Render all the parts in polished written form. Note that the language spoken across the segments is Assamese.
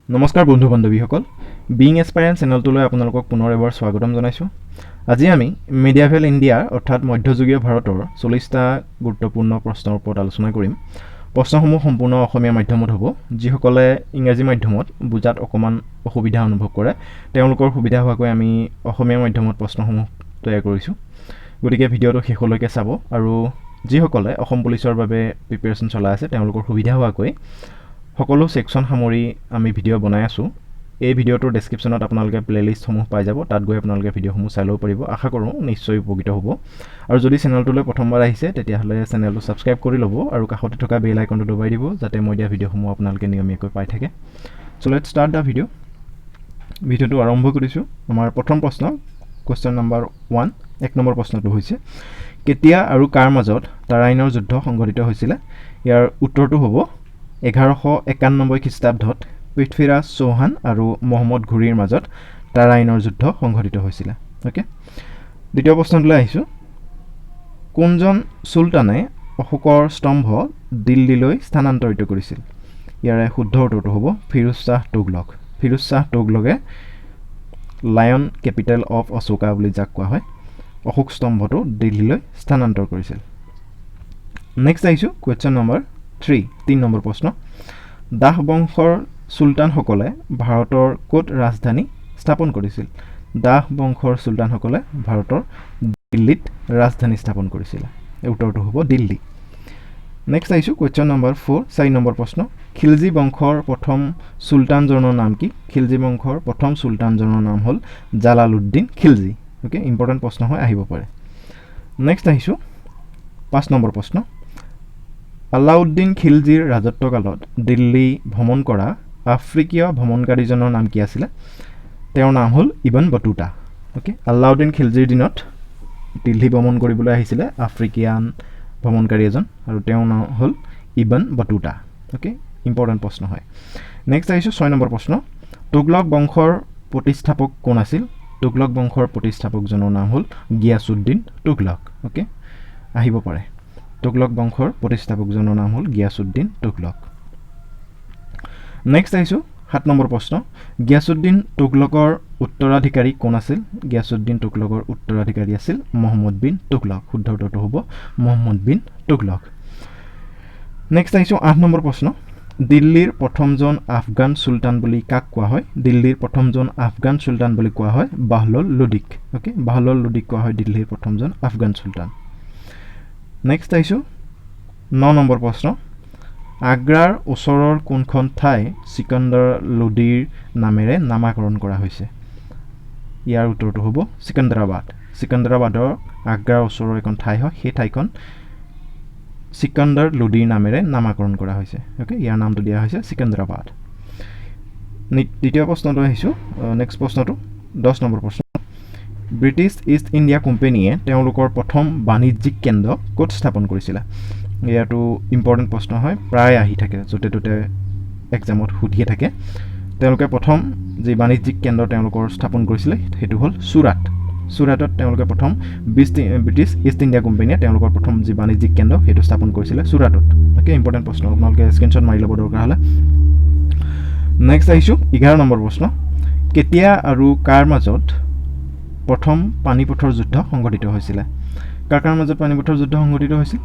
নমস্কাৰ বন্ধু বান্ধৱীসকল, বিং এছপায়াৰেন্ট চেনেলটোলৈ আপোনালোকক পুনৰ এবাৰ স্বাগতম জনাইছোঁ। আজি আমি মিডিয়াভেল ইণ্ডিয়াৰ অৰ্থাৎ মধ্যযুগীয় ভাৰতৰ 40টা গুৰুত্বপূৰ্ণ প্ৰশ্নৰ ওপৰত আলোচনা কৰিম। প্ৰশ্নসমূহ সম্পূৰ্ণ অসমীয়া মাধ্যমত হ'ব। যিসকলে ইংৰাজী মাধ্যমত বুজাত অকণমান অসুবিধা অনুভৱ কৰে তেওঁলোকৰ সুবিধা হোৱাকৈ আমি অসমীয়া মাধ্যমত প্ৰশ্নসমূহ তৈয়াৰ কৰিছোঁ। গতিকে ভিডিঅ'টো শেষলৈকে চাব আৰু যিসকলে অসম পুলিচৰ বাবে প্ৰিপেৰেশ্যন চলাই আছে তেওঁলোকৰ সুবিধা হোৱাকৈ সকলো ছেকশ্যন সামৰি আমি ভিডিঅ' বনাই আছোঁ। এই ভিডিঅ'টোৰ ডেছক্ৰিপশ্যনত আপোনালোকে প্লে'লিষ্টসমূহ পাই যাব, তাত গৈ আপোনালোকে ভিডিঅ'সমূহ চাই ল'ব পাৰিব। আশা কৰোঁ নিশ্চয় উপকৃত হ'ব। আৰু যদি চেনেলটোলৈ প্ৰথমবাৰ আহিছে তেতিয়াহ'লে চেনেলটো ছাবস্ক্ৰাইব কৰি ল'ব আৰু কাষতে থকা বেল আইকনটো দবাই দিব, যাতে মই দিয়া ভিডিঅ'সমূহ আপোনালোকে নিয়মীয়াকৈ পাই থাকে। চ' লেটছ ষ্টাৰ্ট দ্য ভিডিঅ'। ভিডিঅ'টো আৰম্ভ কৰিছোঁ। আমাৰ প্ৰথম প্ৰশ্ন, কুৱেশ্যন নম্বৰ 1, 1 নম্বৰ প্ৰশ্নটো হৈছে কেতিয়া আৰু কাৰ মাজত তাৰাইনৰ যুদ্ধ সংঘটিত হৈছিলে? ইয়াৰ উত্তৰটো হ'ব 1191 খ্ৰীষ্টাব্দত পৃথ্বীৰাজ চৌহান আৰু মহম্মদ ঘুৰিৰ মাজত তাৰাইনৰ যুদ্ধ সংঘটিত হৈছিলে। অ'কে, দ্বিতীয় প্ৰশ্নটোলৈ আহিছোঁ। কোনজন চুলতানে অশোকৰ স্তম্ভ দিল্লীলৈ স্থানান্তৰিত কৰিছিল? ইয়াৰে শুদ্ধ উত্তৰটো হ'ব ফিৰোজ শ্বাহ তুগলক। ফিৰোজ শ্বাহ তুগলকে লায়ন কেপিটেল অফ অশোকা বুলি যাক কোৱা হয়, অশোক স্তম্ভটো দিল্লীলৈ স্থানান্তৰ কৰিছিল। নেক্সট আহিছোঁ কুৱেশ্যন নম্বৰ 3, 3 নম্বৰ প্ৰশ্ন। দাস বংশৰ চুলতানসকলে ভাৰতৰ ক'ত ৰাজধানী স্থাপন কৰিছিল? দাস বংশৰ চুলতানসকলে ভাৰতৰ দিল্লীত ৰাজধানী স্থাপন কৰিছিলে। উত্তৰটো হ'ব দিল্লী। নেক্সট আহিছোঁ কুৱেশ্যন নম্বৰ 4, 4 নম্বৰ প্ৰশ্ন। খিলজী বংশৰ প্ৰথম চুলতানজনৰ নাম কি? খিলজী বংশৰ প্ৰথম চুলতানজনৰ নাম হ'ল জালালুদ্দিন খিলজী। অ'কে, ইম্পৰ্টেণ্ট প্ৰশ্ন হৈ আহিব পাৰে। নেক্সট আহিছোঁ 5 নম্বৰ প্ৰশ্ন। আলাউদ্দিন খিলজীৰ ৰাজত্বকালত দিল্লী ভ্ৰমণ কৰা আফ্ৰিকীয় ভ্ৰমণকাৰীজনৰ নাম কি আছিলে? তেওঁৰ নাম হ'ল ইবন বটুতা। অ'কে, আলাউদ্দিন খিলজীৰ দিনত দিল্লী ভ্ৰমণ কৰিবলৈ আহিছিলে আফ্ৰিকিয়ান ভ্ৰমণকাৰী এজন আৰু তেওঁৰ নাম হ'ল ইবন বটুতা। অ'কে, ইম্পৰ্টেণ্ট প্ৰশ্ন হয়। নেক্সট আহিছোঁ 6 নম্বৰ প্ৰশ্ন। তুগলক বংশৰ প্ৰতিষ্ঠাপক কোন আছিল? তুগলক বংশৰ প্ৰতিষ্ঠাপকজনৰ নাম হ'ল গিয়াছুদ্দিন তুগলক। অ'কে, আহিব পাৰে। তুগলক বংশৰ প্ৰতিষ্ঠাপকজনৰ নাম হ'ল গিয়াছুদ্দিন তুগলক। নেক্সট আহিছোঁ 7 নম্বৰ প্ৰশ্ন। গিয়াছুদ্দিন তুগলকৰ উত্তৰাধিকাৰী কোন আছিল? গিয়াছুদ্দিন তুগলকৰ উত্তৰাধিকাৰী আছিল মহম্মদ বিন তুগলক। শুদ্ধ উত্তৰটো হ'ব মহম্মদ বিন তুগলক। নেক্সট আহিছোঁ 8 নম্বৰ প্ৰশ্ন। দিল্লীৰ প্ৰথমজন আফগান চুলতান বুলি কাক কোৱা হয়? দিল্লীৰ প্ৰথমজন আফগান চুলতান বুলি কোৱা হয় বাহলুল লোদিক। অ'কে, বাহলুল লোদিক কোৱা হয় দিল্লীৰ প্ৰথমজন আফগান চুলতান। নেক্সট আহিছোঁ 9 নম্বৰ প্ৰশ্ন। আগ্ৰাৰ ওচৰৰ কোনখন ঠাই চিকান্দাৰ লোদীৰ নামেৰে নামাকৰণ কৰা হৈছে? ইয়াৰ উত্তৰটো হ'ব চিকান্দাৰাবাদ। চিকান্দাৰাবাদৰ আগ্ৰাৰ ওচৰৰ এখন ঠাই হয়, সেই ঠাইখন চিকান্দাৰ লোদীৰ নামেৰে নামাকৰণ কৰা হৈছে। অ'কে, ইয়াৰ নামটো দিয়া হৈছে চিকান্দাৰাবাদ। দ্বিতীয় প্ৰশ্নটো আহিছোঁ, নেক্সট প্ৰশ্নটো 10 নম্বৰ প্ৰশ্ন। ব্ৰিটিছ ইষ্ট ইণ্ডিয়া কোম্পানীয়ে তেওঁলোকৰ প্ৰথম বাণিজ্যিক কেন্দ্ৰ ক'ত স্থাপন কৰিছিলে? ইয়াতো ইম্পৰ্টেণ্ট প্ৰশ্ন হয়, প্ৰায় আহি থাকে, য'তে ত'তে এক্সামত সুধিয়ে থাকে। তেওঁলোকে প্ৰথম যি বাণিজ্যিক কেন্দ্ৰ তেওঁলোকৰ স্থাপন কৰিছিলে সেইটো হ'ল চুৰাট। চুৰাটত তেওঁলোকে প্ৰথম ব্ৰিটিছ ইষ্ট ইণ্ডিয়া কোম্পানীয়ে তেওঁলোকৰ প্ৰথম যি বাণিজ্যিক কেন্দ্ৰ সেইটো স্থাপন কৰিছিলে চুৰাটত। অ'কে, ইম্পৰ্টেণ্ট প্ৰশ্ন, আপোনালোকে স্ক্ৰীনশ্বট মাৰি ল'ব দৰকাৰ হ'লে। নেক্সট আহিছোঁ 11 নম্বৰ প্ৰশ্ন। কেতিয়া আৰু কাৰ মাজত প্ৰথম পানীপথৰ যুদ্ধ সংঘটিত হৈছিলে? কাৰ মাজত পানীপথৰ যুদ্ধ সংঘটিত হৈছিল?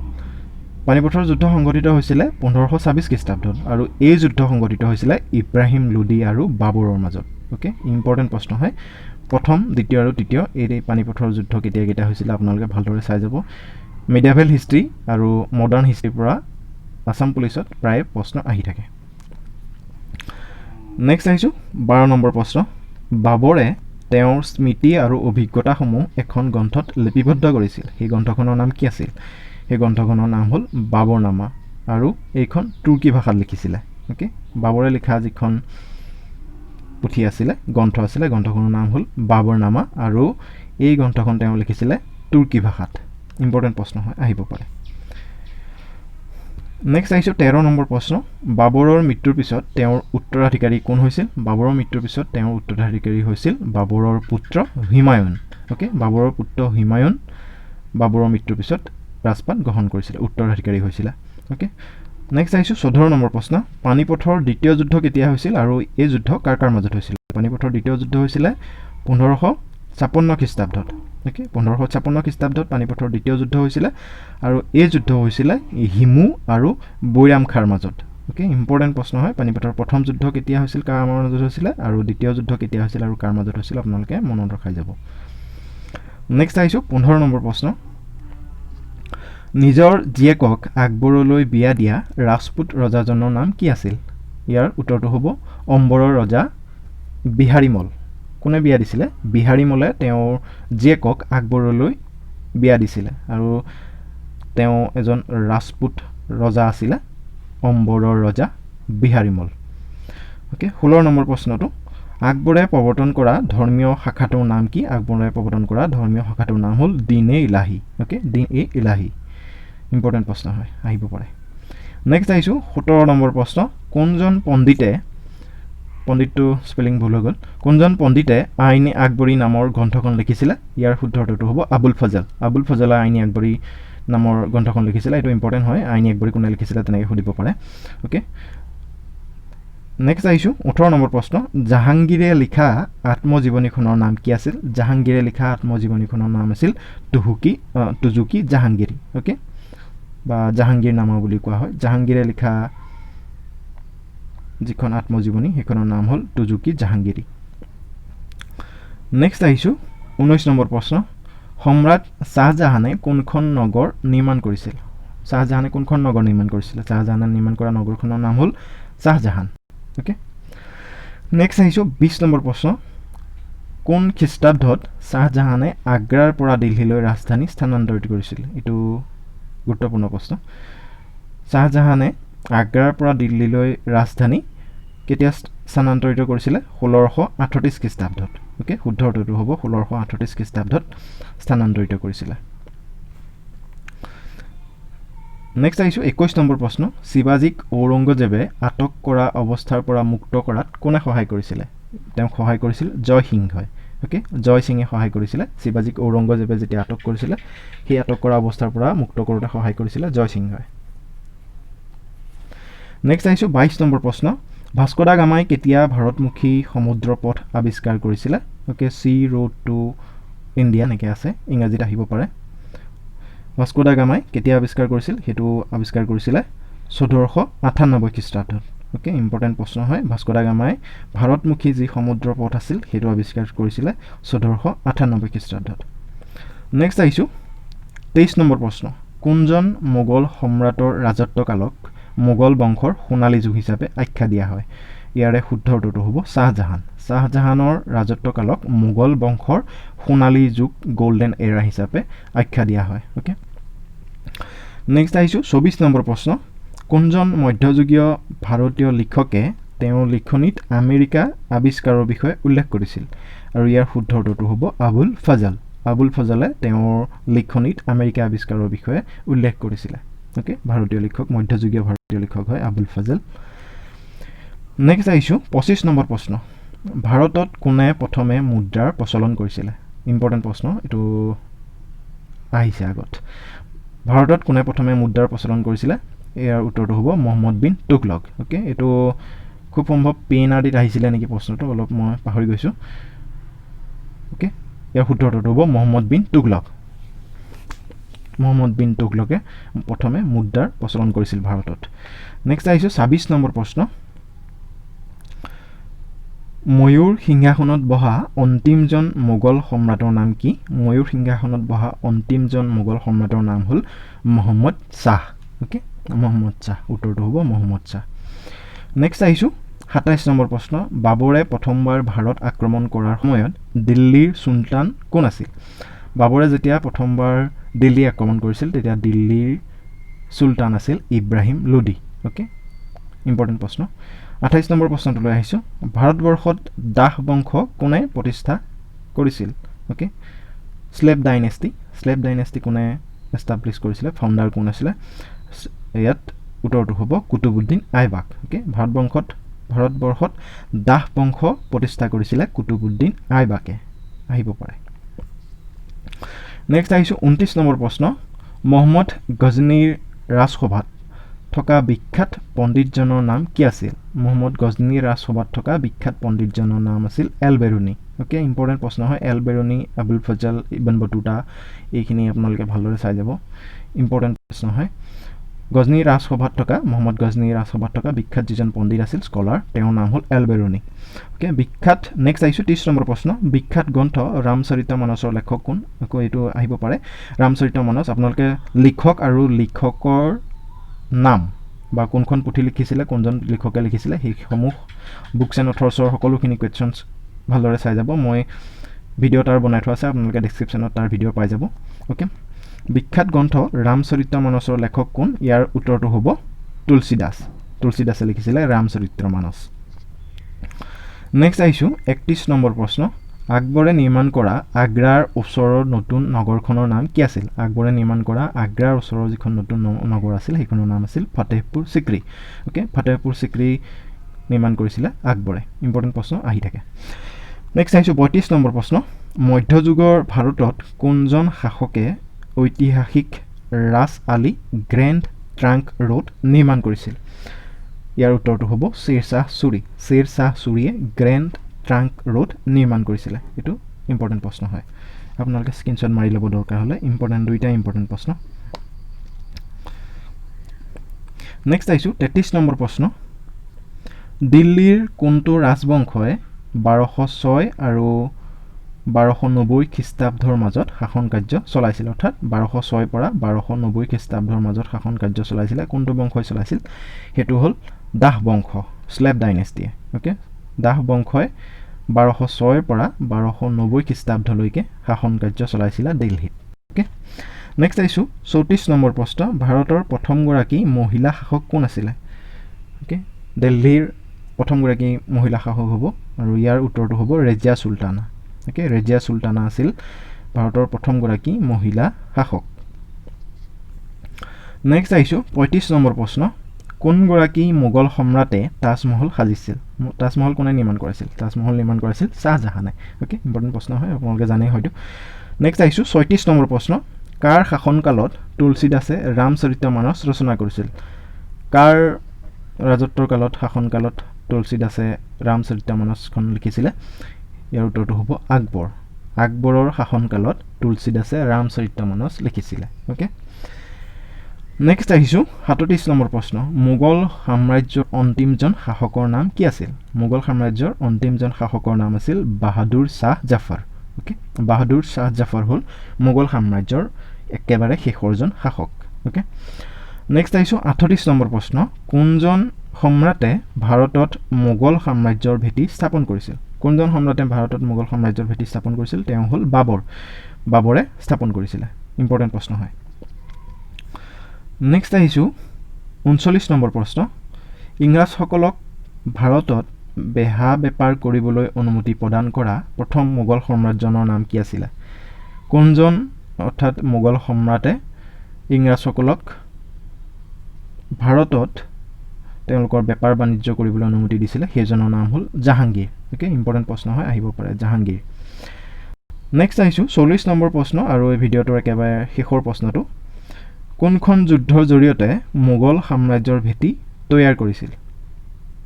পানীপথৰ যুদ্ধ সংঘটিত হৈছিলে 1526 খ্ৰীষ্টাব্দত আৰু এই যুদ্ধ সংঘটিত হৈছিলে ইব্ৰাহিম লোদী আৰু বাবৰৰ মাজত। অ'কে, ইম্পৰ্টেণ্ট প্ৰশ্ন হয়। প্ৰথম, দ্বিতীয় আৰু তৃতীয় এই পানীপথৰ যুদ্ধ কেতিয়া হৈছিলে আপোনালোকে ভালদৰে চাই যাব। মিডিয়াভেল হিষ্ট্ৰী আৰু মডাৰ্ণ হিষ্ট্ৰীৰ পৰা আছাম পুলিচত প্ৰায় প্ৰশ্ন আহি থাকে। নেক্সট আহিছোঁ 12 নম্বৰ প্ৰশ্ন। বাবৰে তেওঁৰ স্মৃতি আৰু অভিজ্ঞতাসমূহ এখন গ্ৰন্থত লিপিবদ্ধ কৰিছিল। সেই গ্ৰন্থখনৰ নাম কি আছিল? সেই গ্ৰন্থখনৰ নাম হ'ল বাবৰনামা আৰু এইখন তুৰ্কী ভাষাত লিখিছিলে। অ'কে, বাবৰে লিখা যিখন পুথি আছিলে, গ্ৰন্থ আছিলে, গ্ৰন্থখনৰ নাম হ'ল বাবৰনামা আৰু এই গ্ৰন্থখন তেওঁ লিখিছিলে তুৰ্কী ভাষাত। ইম্পৰ্টেণ্ট প্ৰশ্ন হয়, আহিব পাৰে। নেক্সট আহিছোঁ 13 নম্বৰ প্ৰশ্ন। বাবৰৰ মৃত্যুৰ পিছত তেওঁৰ উত্তৰাধিকাৰী কোন হৈছিল? বাবৰৰ মৃত্যুৰ পিছত তেওঁৰ উত্তৰাধিকাৰী হৈছিল বাবৰৰ পুত্ৰ হুমায়ুন। অ'কে, বাবৰৰ পুত্ৰ হুমায়ুন বাবৰৰ মৃত্যুৰ পিছত ৰাজপাট গ্ৰহণ কৰিছিলে, উত্তৰাধিকাৰী হৈছিলে। অ'কে, নেক্সট আহিছোঁ 14 নম্বৰ প্ৰশ্ন পানীপথৰ দ্বিতীয় যুদ্ধ কেতিয়া হৈছিল আৰু এই যুদ্ধ কাৰ কাৰ মাজত হৈছিল পানীপথৰ দ্বিতীয় যুদ্ধ হৈছিলে 1556 খ্ৰীষ্টাব্দত ওকে 1556 খ্ৰীষ্টাব্দত পানীপথৰ দ্বিতীয় যুদ্ধ হৈছিলে আৰু এই যুদ্ধ হৈছিলে হিমু আৰু বৈৰাম খাৰ মাজত ওকে ইম্পৰ্টেণ্ট প্ৰশ্ন হয় পানীপথৰ প্ৰথম যুদ্ধ কেতিয়া হৈছিল কাৰ মাজত হৈছিলে আৰু দ্বিতীয় যুদ্ধ কেতিয়া হৈছিল আৰু কাৰ মাজত হৈছিল আপোনালোকে মনত ৰখাই যাব নেক্সট আহিছোঁ 15 নম্বৰ প্ৰশ্ন নিজৰ জীয়েকক আকবৰলৈ বিয়া দিয়া ৰাজপুত ৰজাজনৰ নাম কি আছিল ইয়াৰ উত্তৰটো হ'ব অম্বৰৰ ৰজা বিহাৰীমল কোনে বিয়া দিছিলে বিহাৰীমলে তেওঁৰ জীয়েকক আকবৰলৈ বিয়া দিছিলে আৰু তেওঁ এজন ৰাজপুত ৰজা আছিলে অম্বৰৰ ৰজা বিহাৰীমল ওকে 16 নম্বৰ প্ৰশ্নটো আকবৰে প্ৰৱৰ্তন কৰা ধৰ্মীয় শাখাটোৰ নাম কি আকবৰে প্ৰৱৰ্তন কৰা ধৰ্মীয় শাখাটোৰ নাম হ'ল দিন-ই-ইলাহী ওকে দিন-ই-ইলাহী ইম্পৰ্টেণ্ট প্ৰশ্ন হয় আহিব পাৰে নেক্সট আহিছোঁ 17 নম্বৰ প্ৰশ্ন কোনজন পণ্ডিতে পণ্ডিতটো স্পেলিং ভুল হৈ গ'ল কোনজন পণ্ডিতে আইন আকবৰী নামৰ গ্ৰন্থখন লিখিছিলে ইয়াৰ শুদ্ধ উত্তৰটো হ'ব আবুল ফজলে আইন আকবৰী নামৰ গ্ৰন্থখন লিখিছিলে এইটো ইম্পৰ্টেণ্ট হয় আইন আকবৰী কোনে লিখিছিলে তেনেকৈ সুধিব পাৰে ওকে নেক্সট আহিছোঁ 18 নম্বৰ প্ৰশ্ন জাহাংগীৰে লিখা আত্মজীৱনীখনৰ নাম কি আছিল জাহাংগীৰে লিখা আত্মজীৱনীখনৰ নাম আছিল তুজুকি জাহাংগীৰী ওকে বা জাহাংগীৰ নামা বুলি কোৱা হয় জাহাংগীৰে লিখা যিখন আত্মজীৱনী সেইখনৰ নাম হ'ল তুজুকি জাহাংগীৰী নেক্সট আহিছোঁ 19 নম্বৰ প্ৰশ্ন সম্ৰাট শ্বাহজাহানে কোনখন নগৰ নিৰ্মাণ কৰিছিল শ্বাহজাহানে নিৰ্মাণ কৰা নগৰখনৰ নাম হ'ল শ্বাহজাহান ওকে নেক্সট আহিছোঁ 20 নম্বৰ প্ৰশ্ন কোন খ্ৰীষ্টাব্দত শ্বাহজাহানে আগ্ৰাৰ পৰা দিল্লীলৈ ৰাজধানী স্থানান্তৰিত কৰিছিল এইটো গুৰুত্বপূৰ্ণ প্ৰশ্ন শ্বাহজাহানে আগ্ৰাৰ পৰা দিল্লীলৈ ৰাজধানী কেতিয়া স্থানান্তৰিত কৰিছিলে 1638 খ্ৰীষ্টাব্দত ওকে শুদ্ধ উত্তৰটো হ'ব 1638 খ্ৰীষ্টাব্দত স্থানান্তৰিত কৰিছিলে নেক্সট আহিছোঁ 21 নম্বৰ প্ৰশ্ন শিৱাজীক ঔৰংগজেবে আটক কৰা অৱস্থাৰ পৰা মুক্ত কৰাত কোনে সহায় কৰিছিলে তেওঁক সহায় কৰিছিল জয় সিংহই ওকে জয় সিঙে সহায় কৰিছিলে শিৱাজীক ঔৰংগজেবে যেতিয়া আটক কৰিছিলে সেই আটক কৰা অৱস্থাৰ পৰা মুক্ত কৰোঁতে সহায় কৰিছিলে জয় সিংহই নেক্সট আহিছোঁ 22 নম্বৰ প্ৰশ্ন ভাস্কো দা গামাই কেতিয়া ভাৰতমুখী সমুদ্ৰ পথ আৱিষ্কাৰ কৰিছিলে okay sea road to India এনেকৈ আছে ইংৰাজীত আহিব পাৰে ভাস্কো দা গামাই কেতিয়া আৱিষ্কাৰ কৰিছিল সেইটো আৱিষ্কাৰ কৰিছিলে 1498 খ্ৰীষ্টাব্দত ওকে ইম্পৰ্টেণ্ট প্ৰশ্ন হয় ভাস্কো দা গামাই ভাৰতমুখী যি সমুদ্ৰ পথ আছিল সেইটো আৱিষ্কাৰ কৰিছিলে 1498 খ্ৰীষ্টাব্দত নেক্সট আহিছোঁ 23 নম্বৰ প্ৰশ্ন কোনজন মোগল সম্ৰাটৰ ৰাজত্বকালক মোগল বংশৰ সোণালী যুগ হিচাপে আখ্যা দিয়া হয় ইয়াৰে শুদ্ধ উত্তৰটো হ'ব শ্বাহজাহানৰ ৰাজত্বকালক মোগল বংশৰ সোণালী যুগ গোল্ডেন এৰা হিচাপে আখ্যা দিয়া হয় ওকে নেক্সট আহিছোঁ 24 নম্বৰ প্ৰশ্ন কোনজন মধ্যযুগীয় ভাৰতীয় লিখকে তেওঁৰ লিখনিত আমেৰিকা আৱিষ্কাৰৰ বিষয়ে উল্লেখ কৰিছিল আৰু ইয়াৰ শুদ্ধ উত্তৰটো হ'ব আবুল ফজলে তেওঁৰ লিখনিত আমেৰিকা আৱিষ্কাৰৰ বিষয়ে উল্লেখ কৰিছিলে ওকে মধ্যযুগীয় ভাৰতীয় লিখক হয় আবুল ফজল নেক্সট আহিছোঁ 25 নম্বৰ প্ৰশ্ন ভাৰতত কোনে প্ৰথমে মুদ্ৰাৰ প্ৰচলন কৰিছিলে ইম্পৰ্টেণ্ট প্ৰশ্ন এইটো আহিছে আগত ভাৰতত কোনে প্ৰথমে মুদ্ৰাৰ প্ৰচলন কৰিছিলে ইয়াৰ উত্তৰটো হ'ব মহম্মদ বিন তুগলক ওকে এইটো খুব সম্ভৱ PNRDত আহিছিলে নেকি প্ৰশ্নটো অলপ মই পাহৰি গৈছোঁ ওকে ইয়াৰ শুদ্ধ উত্তৰটো হ'ব মহম্মদ বিন তুগলকে প্ৰথমে মুদ্ৰাৰ প্ৰচলন কৰিছিল ভাৰতত নেক্সট আহিছোঁ 26 নম্বৰ প্ৰশ্ন ময়ূৰ সিংহাসনত বহা অন্তিমজন মোগল সম্ৰাটৰ নাম কি ময়ূৰ সিংহাসনত বহা অন্তিমজন মোগল সম্ৰাটৰ নাম হ'ল মহম্মদ শ্বাহ ওকে মহম্মদ শ্বাহ উত্তৰটো হ'ব মহম্মদ শ্বাহ নেক্সট আহিছোঁ 27 নম্বৰ প্ৰশ্ন বাবৰে প্ৰথমবাৰ ভাৰত আক্ৰমণ কৰাৰ সময়ত দিল্লীৰ চুলতান কোন আছিল বাবৰে যেতিয়া প্ৰথমবাৰ দিল্লী আক্ৰমণ কৰিছিল তেতিয়া দিল্লীৰ চুলতান আছিল ইব্ৰাহিম লোডি ওকে ইম্পৰ্টেণ্ট প্ৰশ্ন 28 নম্বৰ প্ৰশ্নটোলৈ আহিছোঁ ভাৰতবৰ্ষত দাস বংশ কোনে প্ৰতিষ্ঠা কৰিছিল ওকে স্লেভ ডাইনেষ্টি কোনে এষ্টাব্লিছ কৰিছিলে ফাউণ্ডাৰ কোন আছিলে ইয়াত উত্তৰটো হ'ব কুতুবুদ্দিন আইবাক ওকে ভাৰতবৰ্ষত দাস বংশ প্ৰতিষ্ঠা কৰিছিলে কুতুবুদ্দিন আইবাকে আহিব পাৰে নেক্সট আহিছোঁ 29 নম্বৰ প্ৰশ্ন মহম্মদ গজনীৰ ৰাজসভাত থকা বিখ্যাত পণ্ডিতজনৰ নাম কি আছিল মোহাম্মদ গজনী ৰাজসভাত থকা বিখ্যাত পণ্ডিতজনৰ নাম আছিল এল বেৰুনি ওকে ইম্পৰ্টেণ্ট প্ৰশ্ন হয় Al Biruni Abul Fazl Ibn Battuta এইখিনি আপোনালোকে ভালদৰে চাই যাব ইম্পৰ্টেণ্ট প্ৰশ্ন হয় গজনী ৰাজসভাত থকা মোহাম্মদ গজনী ৰাজসভাত থকা বিখ্যাত যিজন পণ্ডিত আছিল স্কলাৰ তেওঁৰ নাম হ'ল এল বেৰুনি ওকে বিখ্যাত নেক্সট আহিছোঁ 30 নম্বৰ প্ৰশ্ন বিখ্যাত গ্ৰন্থ ৰামচৰিতমানসৰ লেখক কোন আকৌ এইটো আহিব পাৰে ৰামচৰিতমানস আপোনালোকে লিখক আৰু লিখকৰ নাম বা কোনখন পুথি লিখিছিলে কোনজন লিখকে লিখিছিলে সেইসমূহ বুকছ এণ্ড অথৰ্ছৰ সকলোখিনি কুৱেশ্যনছ ভালদৰে চাই যাব মই ভিডিঅ' তাৰ বনাই থোৱা আছে আপোনালোকে ডেছক্ৰিপশ্যনত তাৰ ভিডিঅ' পাই যাব ওকে বিখ্যাত গ্ৰন্থ ৰামচৰিতমানসৰ লেখক কোন ইয়াৰ উত্তৰটো হ'ব তুলসীদাসে লিখিছিলে ৰামচৰিতমানস নেক্সট আহিছোঁ 31 নম্বৰ প্ৰশ্ন আকবৰে নিৰ্মাণ কৰা আগ্ৰাৰ ওচৰৰ নতুন নগৰখনৰ নাম কি আছিল আকবৰে নিৰ্মাণ কৰা আগ্ৰাৰ ওচৰৰ যিখন নতুন নগৰ আছিল সেইখনৰ নাম আছিল ফতেহপুৰ চিক্ৰী ওকে ফতেহপুৰ চিক্ৰী নিৰ্মাণ কৰিছিলে আকবৰে ইম্পৰ্টেণ্ট প্ৰশ্ন আহি থাকে নেক্সট আহিছোঁ 32 নম্বৰ প্ৰশ্ন মধ্যযুগৰ ভাৰতত কোনজন শাসকে ঐতিহাসিক ৰাছ আলী গ্ৰেণ্ড ট্ৰাংক ৰোড নিৰ্মাণ কৰিছিল ইয়াৰ উত্তৰটো হ'ব শ্বেৰশ্বাহ চুৰীয়ে গ্ৰেণ্ড ট্ৰাংক ৰোড নিৰ্মাণ কৰিছিলে এইটো ইম্পৰ্টেণ্ট প্ৰশ্ন হয় আপোনালোকে স্ক্ৰীনশ্বট মাৰি ল'ব দৰকাৰ হ'লে দুইটা ইম্পৰ্টেণ্ট প্ৰশ্ন নেক্সট আহিছোঁ 33 নম্বৰ প্ৰশ্ন দিল্লীৰ কোনটো ৰাজবংশই 1206 আৰু 1290 খ্ৰীষ্টাব্দৰ মাজত শাসন কাৰ্য চলাইছিল অৰ্থাৎ 1206 পৰা 1290 খ্ৰীষ্টাব্দৰ মাজত শাসন কাৰ্য চলাইছিলে কোনটো বংশই চলাইছিল সেইটো হ'ল দাহ বংশ স্লেভ ডাইনেষ্টিয়ে ওকে দাহ বংশই 1206 পৰা 1290 খ্ৰীষ্টাব্দলৈকে শাসন কাৰ্য চলাইছিলে দিল্লীত ওকে নেক্সট আহিছোঁ 34 নম্বৰ প্ৰশ্ন ভাৰতৰ প্ৰথমগৰাকী মহিলা শাসক কোন আছিলে ওকে দিল্লীৰ প্ৰথমগৰাকী মহিলা শাসক হ'ব আৰু ইয়াৰ উত্তৰটো হ'ব ৰেজিয়া চুলতানা ওকে ৰেজিয়া চুলতানা আছিল ভাৰতৰ প্ৰথমগৰাকী মহিলা শাসক নেক্সট আহিছোঁ 35 নম্বৰ প্ৰশ্ন কোনগৰাকী মোগল সম্ৰাটে তাজমহল সাজিছিল তাজমহল কোনে নিৰ্মাণ কৰিছিল তাজমহল নিৰ্মাণ কৰিছিল শ্বাহজাহানে ওকে ইম্পৰ্টেণ্ট প্ৰশ্ন হয় আপোনালোকে জানেই হয়তো নেক্সট আহিছোঁ 36 নম্বৰ প্ৰশ্ন কাৰ শাসনকালত তুলসীদাসে ৰামচৰিতমানস ৰচনা কৰিছিল কাৰ ৰাজত্বৰ কালত শাসনকালত তুলসীদাসে ৰামচৰিতমানসখন লিখিছিলে ইয়াৰ উত্তৰটো হ'ব আকবৰৰ শাসনকালত তুলসীদাসে ৰামচৰিতমানস লিখিছিলে ওকে নেক্সট আহিছোঁ 37 নম্বৰ প্ৰশ্ন মোগল সাম্ৰাজ্যৰ অন্তিমজন শাসকৰ নাম কি আছিল মোগল সাম্ৰাজ্যৰ অন্তিমজন শাসকৰ নাম আছিল বাহাদুৰ শ্বাহ জাফৰ ওকে বাহাদুৰ শ্বাহ জাফৰ হ'ল মোগল সাম্ৰাজ্যৰ একেবাৰে শেষৰজন শাসক ওকে নেক্সট আহিছোঁ 38 নম্বৰ প্ৰশ্ন কোনজন সম্ৰাটে ভাৰতত মোগল সাম্ৰাজ্যৰ ভেটি স্থাপন কৰিছিল কোনজন সম্ৰাটে ভাৰতত মোগল সাম্ৰাজ্যৰ ভেটি স্থাপন কৰিছিল তেওঁ হ'ল বাবৰে স্থাপন কৰিছিলে ইম্পৰ্টেণ্ট প্ৰশ্ন হয় নেক্সট আহিছোঁ 39 নম্বৰ প্ৰশ্ন ইংৰাজসকলক ভাৰতত বেহা বেপাৰ কৰিবলৈ অনুমতি প্ৰদান কৰা প্ৰথম মোগল সম্ৰাটজনৰ নাম কি আছিলে কোনজন অৰ্থাৎ মোগল সম্ৰাটে ইংৰাজসকলক ভাৰতত তেওঁলোকৰ বেপাৰ বাণিজ্য কৰিবলৈ অনুমতি দিছিলে সেইজনৰ নাম হ'ল জাহাংগীৰ ওকে ইম্পৰ্টেণ্ট প্ৰশ্ন হয় আহিব পাৰে জাহাংগীৰ নেক্সট আহিছোঁ 40 নম্বৰ প্ৰশ্ন আৰু এই ভিডিঅ'টোৰ একেবাৰে শেষৰ প্ৰশ্নটো কোনখন যুদ্ধৰ জৰিয়তে মোগল সাম্ৰাজ্যৰ ভেটি তৈয়াৰ কৰিছিল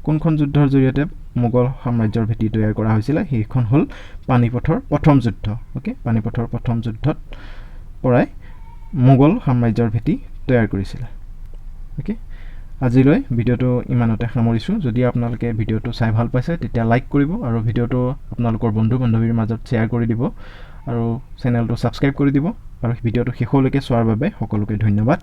কোনখন যুদ্ধৰ জৰিয়তে মোগল সাম্ৰাজ্যৰ ভেটি তৈয়াৰ কৰা হৈছিলে সেইখন হ'ল পানিপথৰ প্ৰথম যুদ্ধ ওকে পানিপথৰ প্ৰথম যুদ্ধত পৰাই মোগল সাম্ৰাজ্যৰ ভেটি তৈয়াৰ কৰিছিলে ওকে আজিলৈ ভিডিঅ'টো ইমানতে সামৰিছোঁ যদি আপোনালোকে ভিডিঅ'টো চাই ভাল পাইছে তেতিয়া লাইক কৰিব আৰু ভিডিঅ'টো আপোনালোকৰ বন্ধু বান্ধৱীৰ মাজত শ্বেয়াৰ কৰি দিব আৰু চেনেলটো ছাবস্ক্ৰাইব কৰি দিব আৰু ভিডিঅ'টো শেষলৈকে চোৱাৰ বাবে সকলোকে ধন্যবাদ